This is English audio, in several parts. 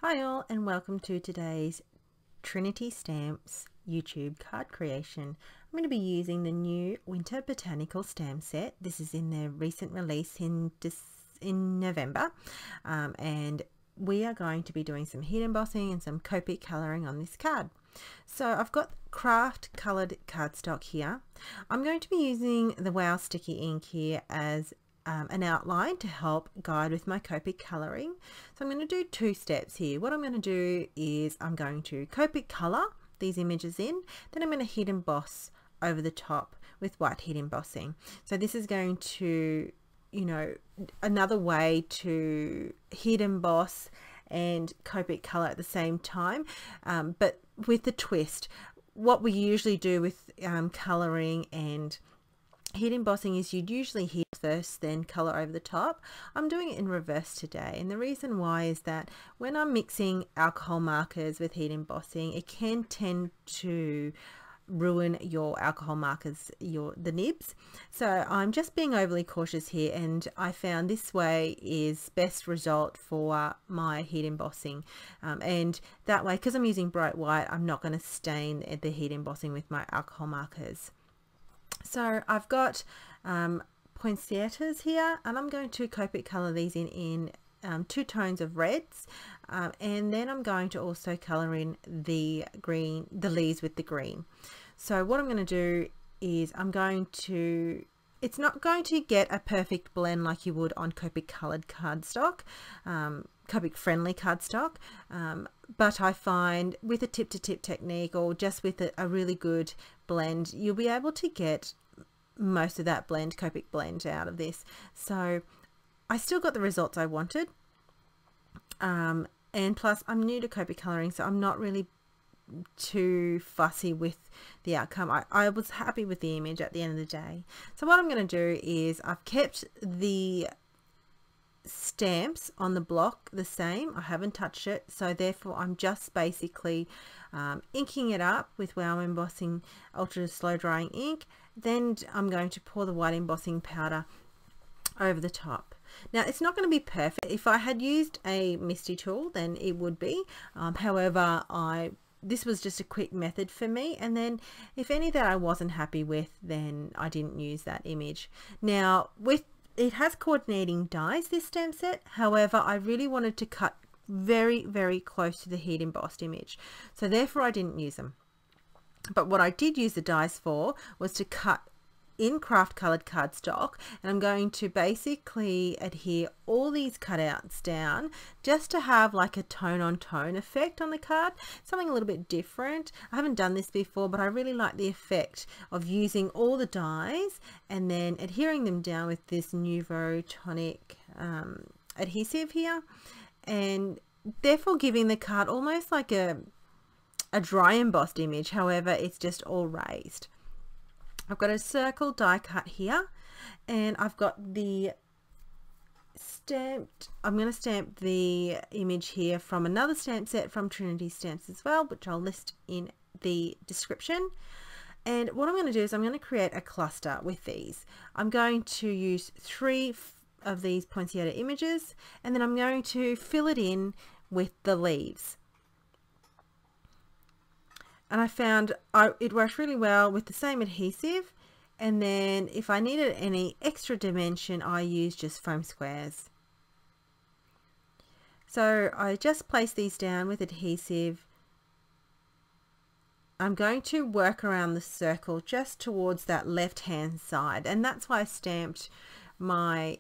Hi all, and welcome to today's Trinity Stamps YouTube card creation. I'm going to be using the new Winter Botanical stamp set. This is in their recent release in November, and we are going to be doing some heat embossing and some copic colouring on this card. So I've got craft coloured cardstock here. I'm going to be using the Wow sticky ink here as an outline to help guide with my copic colouring. So I'm going to do two steps here. What I'm going to do is I'm going to copic colour these images in, then I'm going to heat emboss over the top with white heat embossing. So this is going to, you know, another way to heat emboss and copic colour at the same time, but with the twist. What we usually do with colouring and heat embossing is you'd usually heat first, then colour over the top. I'm doing it in reverse today, and the reason why is that when I'm mixing alcohol markers with heat embossing, it can tend to ruin your alcohol markers, the nibs. So I'm just being overly cautious here, and I found this way is best result for my heat embossing, and that way, because I'm using bright white, I'm not going to stain the heat embossing with my alcohol markers. So I've got poinsettias here, and I'm going to copic colour these in two tones of reds, and then I'm going to also colour in the green, the leaves with the green. So what I'm going to do is it's not going to get a perfect blend like you would on copic coloured cardstock, copic friendly cardstock, but I find with a tip to tip technique, or just with a really good blend, you'll be able to get most of that copic blend out of this. So I still got the results I wanted, and plus I'm new to copic colouring, so I'm not really too fussy with the outcome. I was happy with the image at the end of the day. So what I'm going to do is I've kept the stamps on the block the same. I haven't touched it, so therefore I'm just basically inking it up with Wow Embossing ultra slow drying ink. Then I'm going to pour the white embossing powder over the top. Now it's not going to be perfect. If I had used a MISTI tool, then it would be. However, this was just a quick method for me, and then if any that I wasn't happy with, then I didn't use that image. Now it has coordinating dies, this stamp set. However, I really wanted to cut very, very close to the heat embossed image, so therefore I didn't use them. But what I did use the dies for was to cut in craft colored cardstock, and I'm going to basically adhere all these cutouts down just to have like a tone on tone effect on the card, something a little bit different. I haven't done this before, but I really like the effect of using all the dies and then adhering them down with this Nouveau Tonic adhesive here, and therefore giving the card almost like a dry embossed image. However, it's just all raised. I've got a circle die cut here, and I've got the stamped, I'm going to stamp the image here from another stamp set from Trinity Stamps as well, which I'll list in the description. And what I'm going to do is I'm going to create a cluster with these. I'm going to use 3 of these poinsettia images, and then I'm going to fill it in with the leaves. And I found it worked really well with the same adhesive, and then if I needed any extra dimension, I used just foam squares. So I just place these down with adhesive. I'm going to work around the circle just towards that left hand side, and that's why I stamped my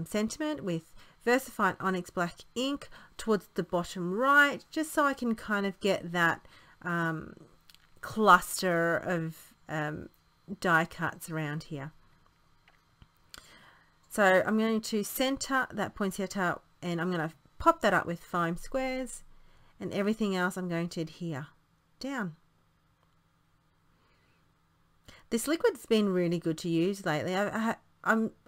sentiment with VersaFine Onyx Black ink towards the bottom right, just so I can kind of get that cluster of die cuts around here. So I'm going to center that poinsettia, and I'm going to pop that up with foam squares, and everything else I'm going to adhere down. This liquid's been really good to use lately. I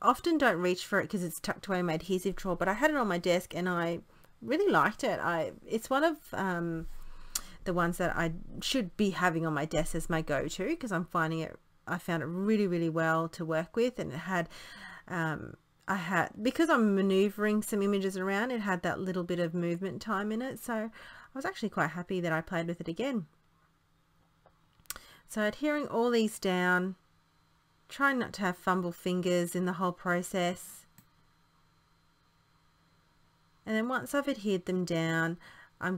often don't reach for it because it's tucked away in my adhesive drawer, but I had it on my desk and I really liked it. It's one of the ones that I should be having on my desk as my go-to, because I found it really, really well to work with, and it had I had, because I'm maneuvering some images around, it had that little bit of movement time in it, so I was actually quite happy that I played with it again. So adhering all these down, trying not to have fumble fingers in the whole process. And then once I've adhered them down, I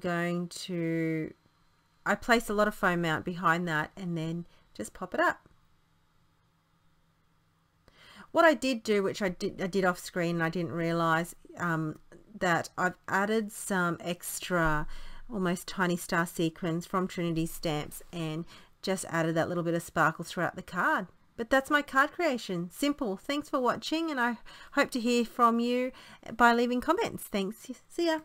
place a lot of foam out behind that and then just pop it up. What I did do, which I did off screen and I didn't realize, that I've added some extra almost tiny star sequins from Trinity Stamps and just added that little bit of sparkle throughout the card. But that's my card creation. Simple. Thanks for watching, and I hope to hear from you by leaving comments. Thanks. See ya.